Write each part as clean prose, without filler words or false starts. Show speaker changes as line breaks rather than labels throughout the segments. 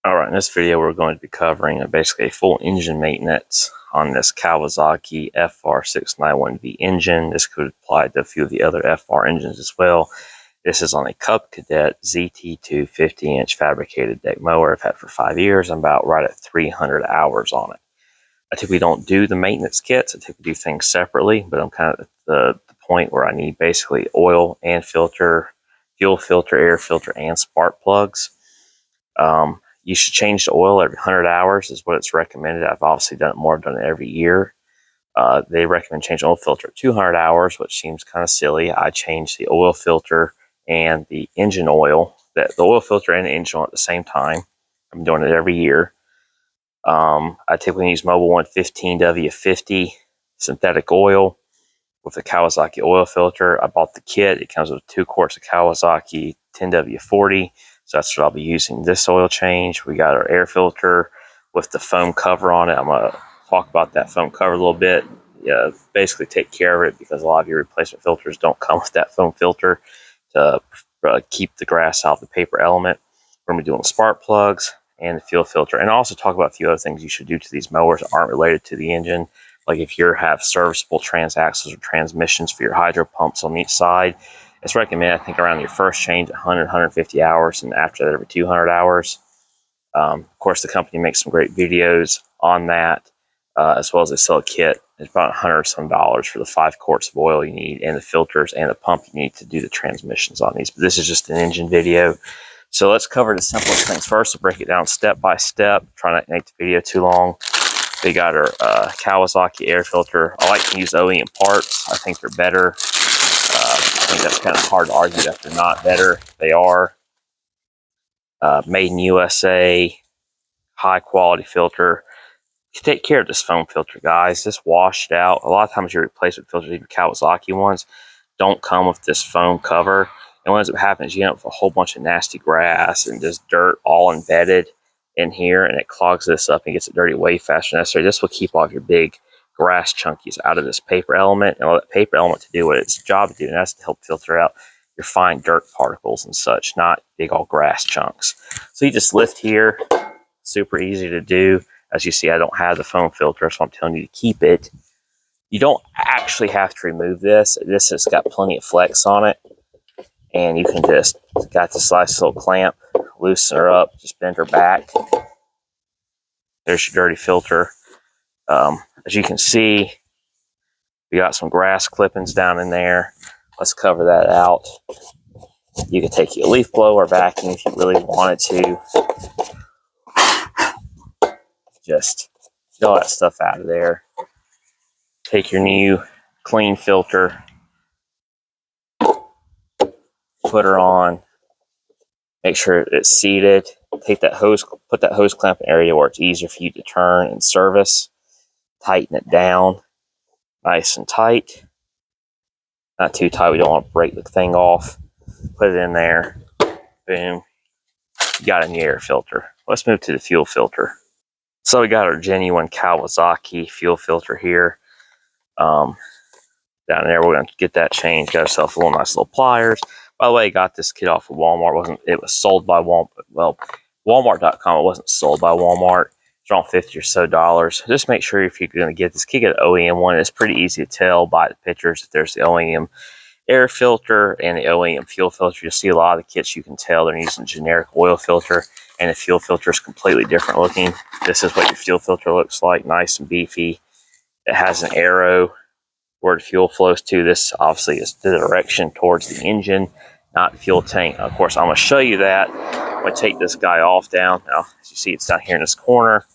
Alright, in this video we're going to be covering basically a full engine maintenance on this Kawasaki FR691V engine. This could apply to a few of the other FR engines as well. This is on a Cub Cadet ZT2 50-inch fabricated deck mower I've had for 5 years. I'm about right at 300 hours on it. I typically don't do the maintenance kits. I typically do things separately, but I'm kind of at the point where I need basically oil and filter, fuel filter, air filter, and spark plugs. You should change the oil every 100 hours is what it's recommended. I've obviously done it more. I've done it every year. They recommend changing oil filter at 200 hours, which seems kind of silly. I changed the oil filter and the engine oil, the oil filter and the engine oil at the same time. I'm doing it every year. I typically use Mobil 115W50 synthetic oil with the Kawasaki oil filter. I bought the kit. It comes with 2 quarts of Kawasaki 10W40. So that's what I'll be using this oil change. We got our air filter with the foam cover on it. I'm going to talk about that foam cover a little bit. Basically take care of it because a lot of your replacement filters don't come with that foam filter to keep the grass out of the paper element. We're going to be doing the spark plugs and the fuel filter. And I'll also talk about a few other things you should do to these mowers that aren't related to the engine. Like if you have serviceable transaxles or transmissions for your hydro pumps on each side, it's recommended, I think, around your first change at 100, 150 hours, and after that every 200 hours. Of course, the company makes some great videos on that, as well as they sell a kit. It's about $100 some for the 5 quarts of oil you need, and the filters and the pump you need to do the transmissions on these. But this is just an engine video. So let's cover the simplest things first. We'll break it down step by step. Try not to make the video too long. We got our Kawasaki air filter. I like to use OEM parts. I think they're better. I think that's kind of hard to argue that they're not better. They are. Made in USA, high quality filter. You take care of this foam filter, guys. Just wash it out. A lot of times your replacement filters, even Kawasaki ones, don't come with this foam cover. And what ends up happening is you end up with a whole bunch of nasty grass and just dirt all embedded in here, and it clogs this up and gets it dirty way faster than necessary. This will keep all of your big grass chunkies out of this paper element, and allow that paper element to do what its job to do, and that's to help filter out your fine dirt particles and such, not big old grass chunks. So you just lift here, super easy to do. As you see, I don't have the foam filter, so I'm telling you to keep it. You don't actually have to remove this. This has got plenty of flex on it, and you can just, got this nice little clamp, loosen her up, just bend her back. There's your dirty filter. As you can see, we got some grass clippings down in there. Let's cover that out. You can take your leaf blower vacuum if you really wanted to. Just get all that stuff out of there. Take your new clean filter, put her on, make sure it's seated. Take that hose, put that hose clamp in an area where it's easier for you to turn and service. Tighten it down nice and tight. Not too tight, we don't want to break the thing off. Put it in there. Boom. You got a new air filter. Let's move to the fuel filter. So we got our genuine Kawasaki fuel filter here. Down there, we're going to get that changed. Got ourselves a little nice little pliers. By the way, I got this kit off of Walmart. It was sold by Walmart. Well, Walmart.com. It wasn't sold by Walmart. It's around $50 or so. Just make sure if you're going to get this, get an OEM one. It's pretty easy to tell by the pictures if there's the OEM air filter and the OEM fuel filter. You'll see a lot of the kits, you can tell they're using generic oil filter, and the fuel filter is completely different looking. This is what your fuel filter looks like, nice and beefy. It has an arrow where the fuel flows to. This obviously is the direction towards the engine, not the fuel tank. Of course, I'm going to show you that. I'm going to take this guy off down. Now, as you see, it's down here in this corner.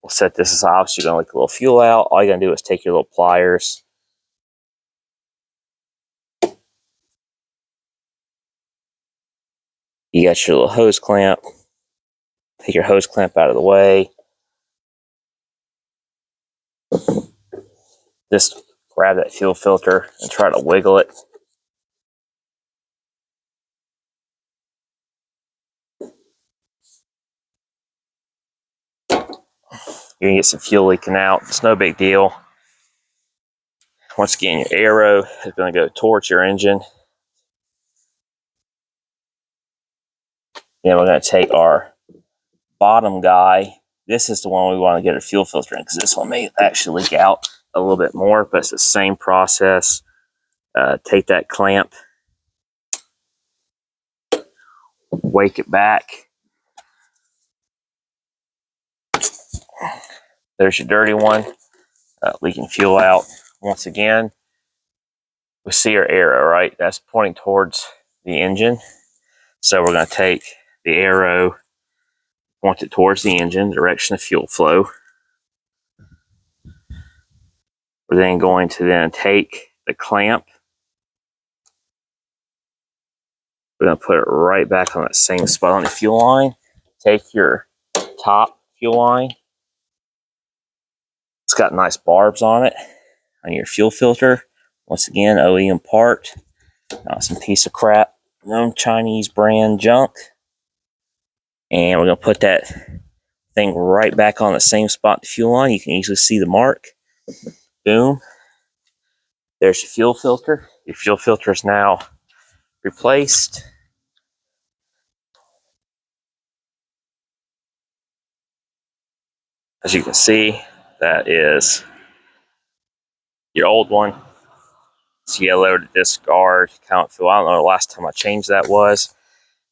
We'll set this aside. Obviously, you're going to leak a little fuel out. All you're going to do is take your little pliers. You got your little hose clamp. Take your hose clamp out of the way. Just grab that fuel filter and try to wiggle it. You're going to get some fuel leaking out. It's no big deal. Once again, your arrow is going to go towards your engine. Then we're going to take our bottom guy. This is the one we want to get our fuel filter in, because this one may actually leak out a little bit more, but it's the same process. Take that clamp, wake it back. There's your dirty one, leaking fuel out. Once again, we see our arrow, right? That's pointing towards the engine. So we're going to take the arrow, point it towards the engine, direction of fuel flow. We're then going to take the clamp. We're going to put it right back on that same spot on the fuel line. Take your top fuel line. It's got nice barbs on it, on your fuel filter. Once again, OEM part. Not some piece of crap, known Chinese brand junk. And we're going to put that thing right back on the same spot, the fuel line. You can easily see the mark. Boom. There's your fuel filter. Your fuel filter is now replaced. As you can see, that is your old one. It's yellow to discard. Count fuel. I don't know the last time I changed that was.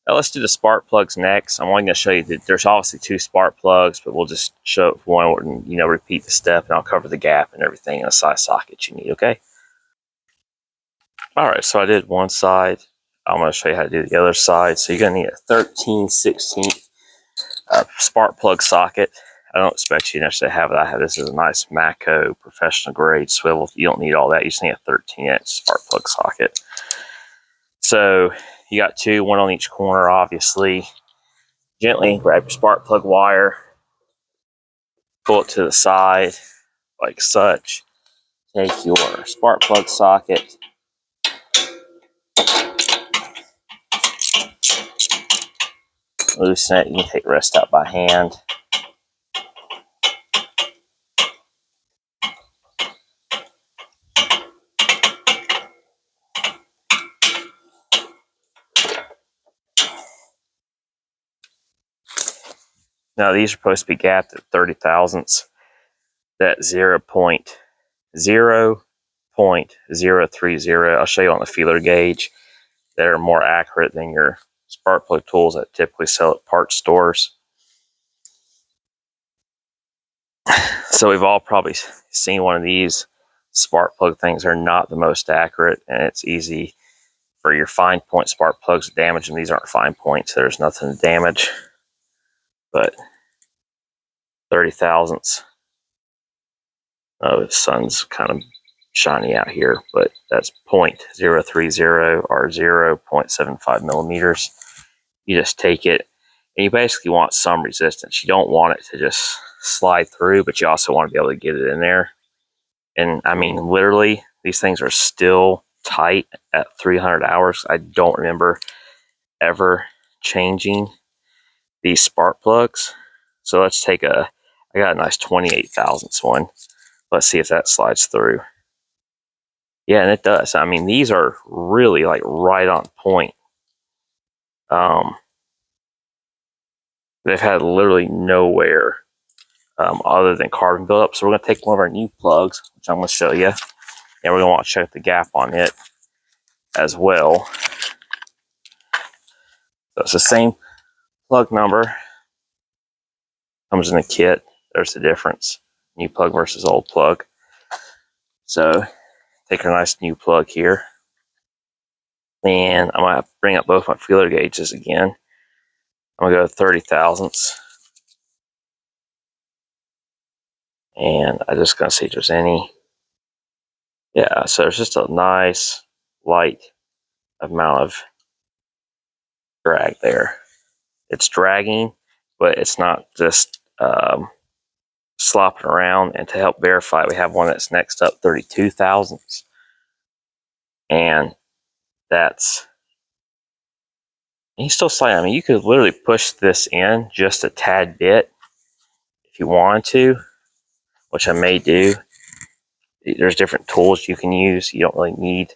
Now let's do the spark plugs next. I'm only going to show you that there's obviously 2 spark plugs, but we'll just show one and repeat the step, and I'll cover the gap and everything in the size socket you need. Okay. All right. So I did one side. I'm going to show you how to do the other side. So you're going to need a 13/16 spark plug socket. I don't expect you to necessarily have it. I have this is a nice Mako professional grade swivel. You don't need all that. You just need a 13-inch spark plug socket. So you got 2, one on each corner, obviously. Gently grab your spark plug wire, pull it to the side like such. Take your spark plug socket, loosen it. You can take the rest out by hand. Now these are supposed to be gapped at 30 thousandths. That 0.030. I'll show you on the feeler gauge. That are more accurate than your spark plug tools that typically sell at parts stores. So we've all probably seen one of these spark plug things. Are not the most accurate, and it's easy for your fine point spark plugs to damage them. These aren't fine points. So there's nothing to damage. But 30 thousandths. Oh, the sun's kind of shiny out here, but that's 0.030 or 0.75 millimeters. You just take it, and you basically want some resistance. You don't want it to just slide through, but you also want to be able to get it in there. And I mean, literally, these things are still tight at 300 hours. I don't remember ever changing these spark plugs. So let's take I got a nice 28 thousandths one. Let's see if that slides through. Yeah, and it does. I mean, these are really like right on point. They've had literally nowhere other than carbon buildup. So we're going to take one of our new plugs, which I'm going to show you, and we're going to want to check the gap on it as well. So it's the same plug number. Comes in the kit. There's the difference. New plug versus old plug. So take our nice new plug here. And I'm going to bring up both my feeler gauges again. I'm going to go to 30 thousandths. And I'm just going to see if there's any. Yeah, so there's just a nice light amount of drag there. It's dragging, but it's not just slopping around. And to help verify, we have one that's next up, 32 thousandths. And that's, he's still sliding. I mean, you could literally push this in just a tad bit if you wanted to, which I may do. There's different tools you can use. You don't really need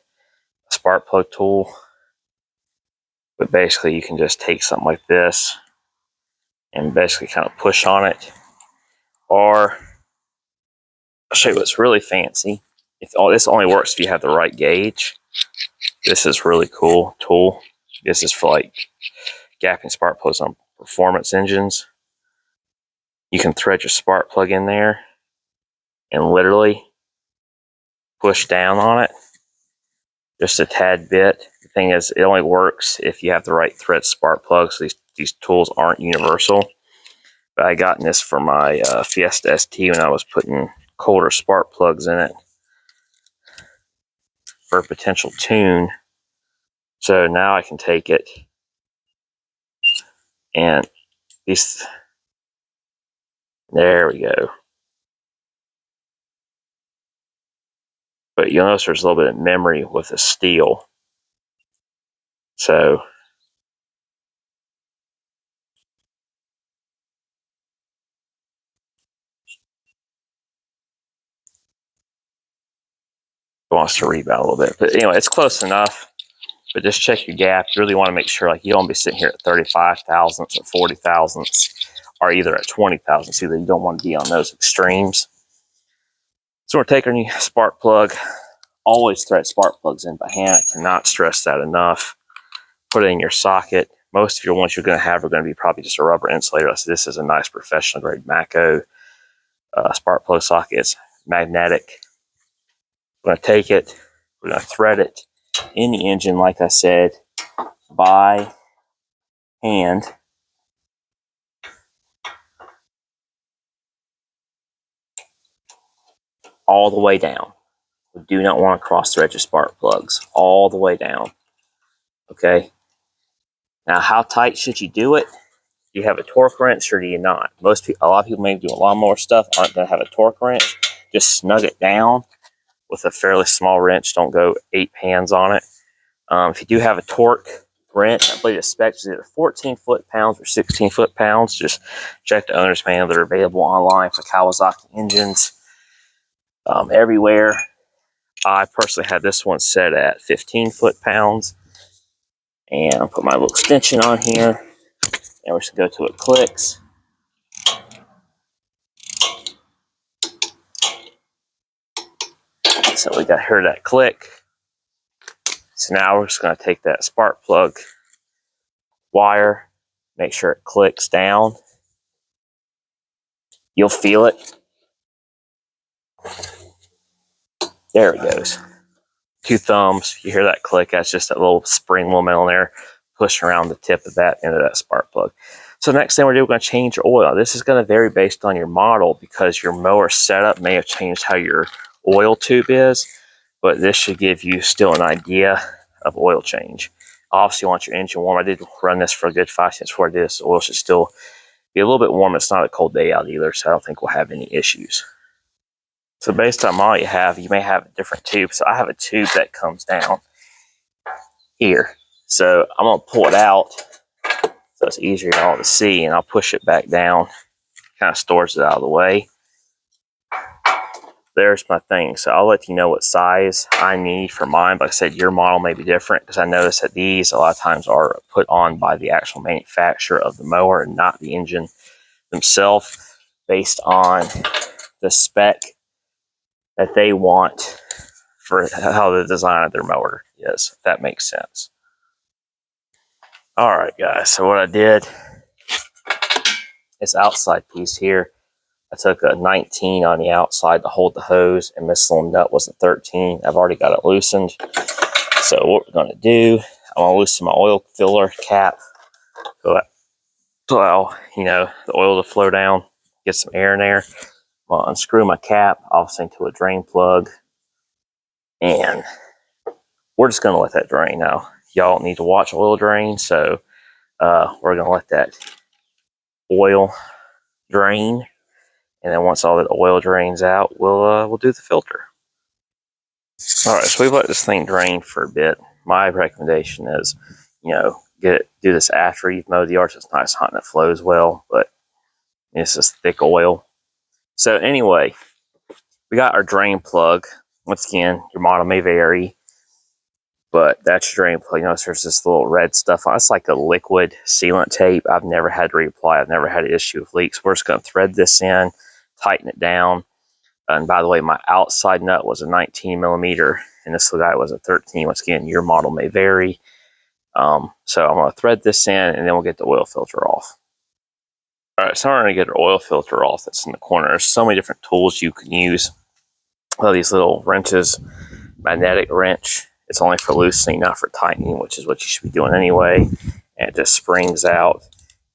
a spark plug tool. But basically you can just take something like this and basically kind of push on it. Or I'll show you what's really fancy. This only works if you have the right gauge. This is really cool tool. This is for like gapping spark plugs on performance engines. You can thread your spark plug in there and literally push down on it just a tad bit. The thing is, it only works if you have the right thread spark plugs. These tools aren't universal. But I got this for my Fiesta ST when I was putting colder spark plugs in it for a potential tune. So now I can take it and there we go. But you'll notice there's a little bit of memory with the steel. So it wants to rebound a little bit. But anyway, it's close enough. But just check your gap. You really want to make sure like you don't be sitting here at 35 thousandths or 40 thousandths or either at 20 thousandths. Either you don't want to be on those extremes. So we're taking your spark plug. Always thread spark plugs in by hand. I cannot stress that enough. Put it in your socket. Most of your ones you're going to have are going to be probably just a rubber insulator. So this is a nice professional grade Mako spark plug socket. It's magnetic. We're going to take it. We're going to thread it in the engine, like I said, by hand. All the way down. We do not want to cross thread your spark plugs. All the way down. Okay. Now, how tight should you do it? Do you have a torque wrench or do you not? A lot of people maybe do lawnmower stuff aren't going to have a torque wrench. Just snug it down with a fairly small wrench. Don't go 8 hands on it. If you do have a torque wrench, I believe the specs is either 14 foot-pounds or 16 foot-pounds. Just check the owner's manual. They're available online for Kawasaki engines everywhere. I personally had this one set at 15 foot-pounds. And I'll put my little extension on here. And we're just going to go to it clicks. So we got heard that click. So now we're just going to take that spark plug wire, make sure it clicks down. You'll feel it. There it goes. 2 thumbs. You hear that click. That's just that little spring momentum there pushing around the tip of that into that spark plug. So next thing we're doing, we're going to change your oil. This is going to vary based on your model because your mower setup may have changed how your oil tube is, but this should give you still an idea of oil change. Obviously, you want your engine warm. I did run this for a good 5 minutes before I did this. The oil should still be a little bit warm. It's not a cold day out either, so I don't think we'll have any issues. So based on model you may have a different tube. So I have a tube that comes down here. So I'm going to pull it out so it's easier all to see, and I'll push it back down. Kind of stores it out of the way. There's my thing. So I'll let you know what size I need for mine. But like I said, your model may be different because I noticed that these a lot of times are put on by the actual manufacturer of the mower and not the engine themselves based on the spec that they want for how the design of their mower is, if that makes sense. All right, guys. So what I did, this outside piece here, I took a 19 on the outside to hold the hose, and this little nut was a 13. I've already got it loosened. So what we're going to do, I'm going to loosen my oil filler cap to allow, the oil to flow down, get some air in there. I'm going to unscrew my cap, obviously into a drain plug, and we're just going to let that drain now. Y'all don't need to watch oil drain, so we're going to let that oil drain. And then once all that oil drains out, we'll do the filter. All right, so we've let this thing drain for a bit. My recommendation is, do this after you've mowed the yard. So it's nice, hot, and it flows well. But it's just thick oil. So anyway, we got our drain plug. Once again, your model may vary. But that's your drain plug. Notice there's this little red stuff on it. It's like a liquid sealant tape. I've never had to reapply. I've never had an issue with leaks. We're just going to thread this in, tighten it down. And by the way, my outside nut was a 19 millimeter, and this little guy was a 13. Once again, your model may vary. So I'm going to thread this in, and then we'll get the oil filter off. All right, so I'm going to get our oil filter off that's in the corner. There's so many different tools you can use. Well, these little wrenches, magnetic wrench. It's only for loosening, not for tightening, which is what you should be doing anyway. And it just springs out,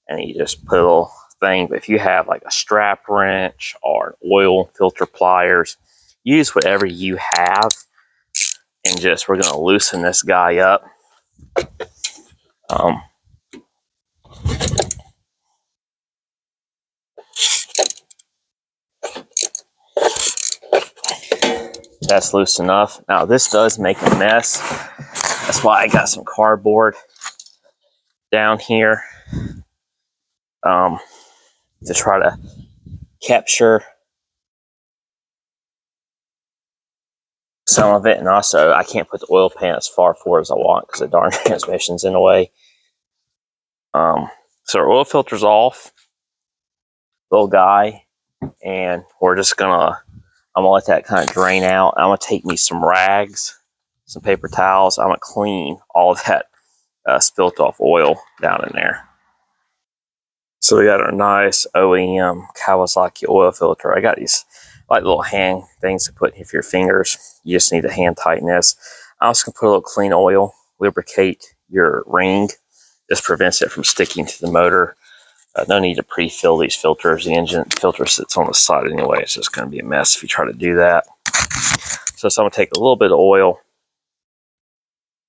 and you just put a little thing. But if you have like a strap wrench or an oil filter pliers, use whatever you have. And just, we're going to loosen this guy up. That's loose enough. Now this does make a mess. That's why I got some cardboard down here to try to capture some of it. And also I can't put the oil pan as far forward as I want because the darn transmission's in the way. So our oil filter's off, little guy, and we're just gonna, I'm gonna let that kind of drain out. I'm gonna take me some rags, some paper towels. I'm gonna clean all of that spilt off oil down in there. So we got our nice OEM Kawasaki oil filter. I got these like little hand things to put for your fingers. You just need to hand tighten this. I'm just gonna put a little clean oil, lubricate your ring. This prevents it from sticking to the motor. No need to pre-fill these filters. The engine filter sits on the side anyway. It's just going to be a mess if you try to do that. So I'm going to take a little bit of oil,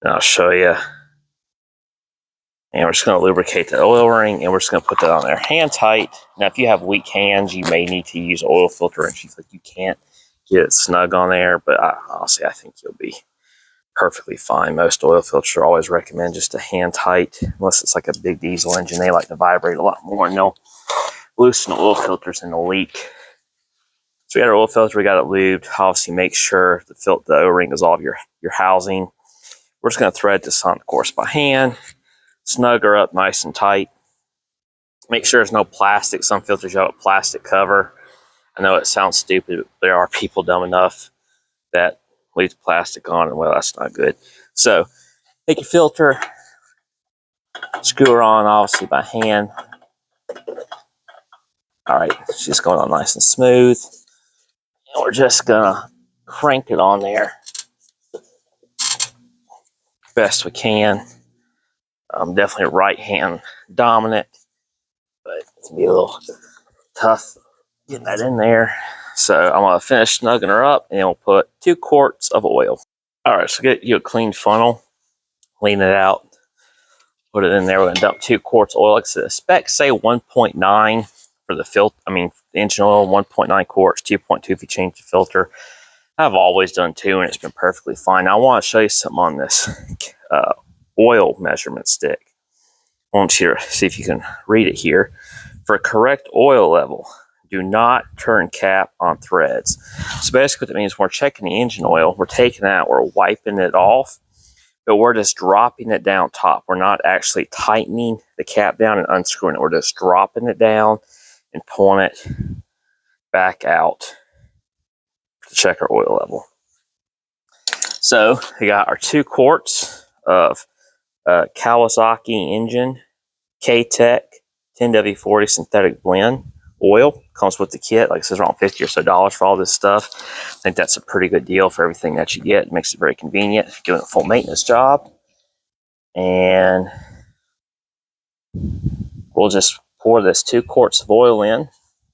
and I'll show you. And we're just going to lubricate the oil ring, and we're just going to put that on there. Hand tight. Now, if you have weak hands, you may need to use oil filter wrench if you can't get it snug on there. But honestly, I think you'll be perfectly fine. Most oil filters always recommend just a hand tight, unless it's like a big diesel engine. They like to vibrate a lot more, and they'll loosen the oil filters in the leak. So we got our oil filter, we got it lubed. Obviously, make sure the O-ring is off your housing. We're just going to thread this on, of course, by hand. Snug her up nice and tight. Make sure there's no plastic. Some filters have a plastic cover. I know it sounds stupid, but there are people dumb enough that leave the plastic on, and well, that's not good. So take your filter, screw her on, obviously by hand. All right, she's going on nice and smooth. And we're just gonna crank it on there best we can. Definitely right hand dominant, but it's gonna be a little tough getting that in there. So I'm gonna finish snugging her up, and we'll put 2 quarts of oil. All right, so get you a clean funnel, lean it out, put it in there. We're gonna dump 2 quarts of oil. Like I said, the specs say 1.9 for the filter. The engine oil, 1.9 quarts, 2.2 if you change the filter. I've always done 2, and it's been perfectly fine. Now, I want to show you something on this oil measurement stick. I want you to see if you can read it here. For a correct oil level, do not turn cap on threads. So basically what that means, when we're checking the engine oil, we're taking it out, we're wiping it off, but we're just dropping it down top. We're not actually tightening the cap down and unscrewing it. We're just dropping it down and pulling it back out to check our oil level. So we got our 2 quarts of Kawasaki engine K-Tech 10W40 synthetic blend oil. Comes with the kit. Like I said, around $50 or so for all this stuff. I think that's a pretty good deal for everything that you get. It makes it very convenient if you're doing a full maintenance job. And we'll just pour this 2 quarts of oil in.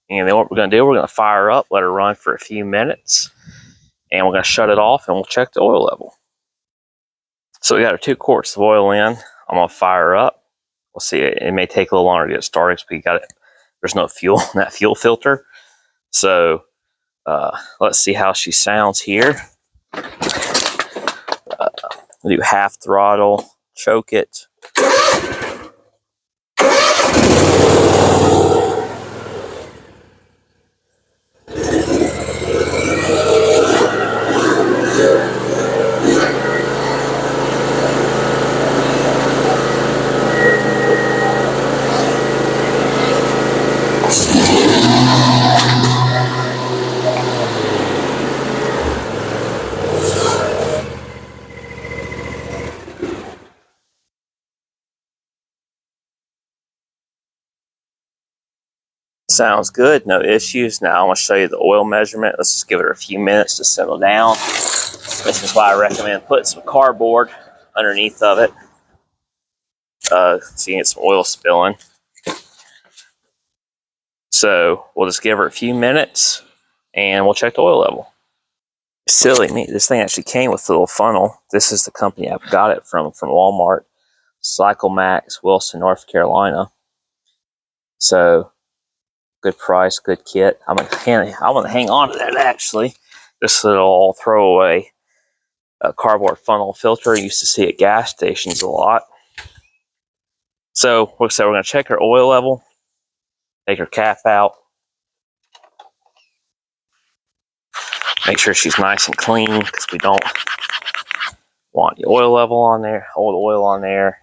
And then what we're going to do, we're going to fire up, let her run for a few minutes, and we're going to shut it off, and we'll check the oil level. So we got our 2 quarts of oil in. I'm going to fire up. We'll see. It may take a little longer to get started because we got it. There's no fuel in that fuel filter. So let's see how she sounds here. We'll do half throttle, choke it. Sounds good, no issues. Now I'm going to show you the oil measurement. Let's just give it a few minutes to settle down. This is why I recommend putting some cardboard underneath of it. So you get some oil spilling. So we'll just give her a few minutes and we'll check the oil level. Silly me, this thing actually came with a little funnel. This is the company I got it from Walmart. Cycle Max, Wilson, North Carolina. So good price, good kit. I'm gonna hang on to that actually. This little throwaway cardboard funnel filter. You used to see at gas stations a lot. So we're going to check her oil level, take her cap out, make sure she's nice and clean because we don't want the oil level on there, old oil on there.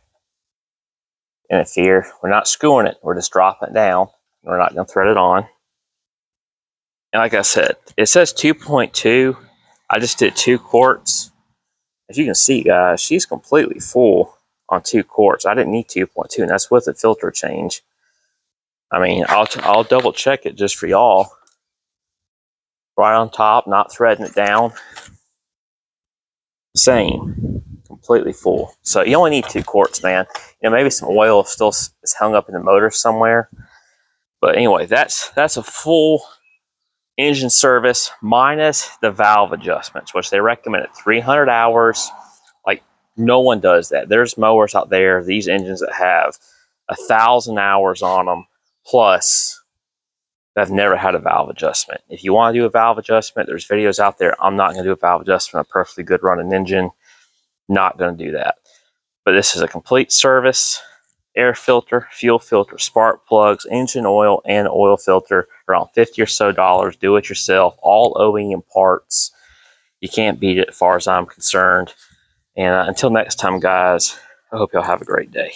Interfere. We're not screwing it. We're just dropping it down. We're not going to thread it on. And like I said, it says 2.2. I just did 2 quarts. As you can see, guys, she's completely full on 2 quarts. I didn't need 2.2, and that's with the filter change. I mean, I'll double check it just for y'all. Right on top, not threading it down. Same, completely full. So you only need 2 quarts, man. You know, maybe some oil still is hung up in the motor somewhere. But anyway, that's a full engine service minus the valve adjustments, which they recommend at 300 hours. Like, no one does that. There's mowers out there, these engines that have 1,000 hours on them plus that have never had a valve adjustment. If you want to do a valve adjustment, there's videos out there. I'm not going to do a valve adjustment. A perfectly good running engine, not going to do that. But this is a complete service. Air filter, fuel filter, spark plugs, engine oil, and oil filter. Around $50 or so. Do it yourself. All OEM parts. You can't beat it as far as I'm concerned. And until next time, guys, I hope y'all have a great day.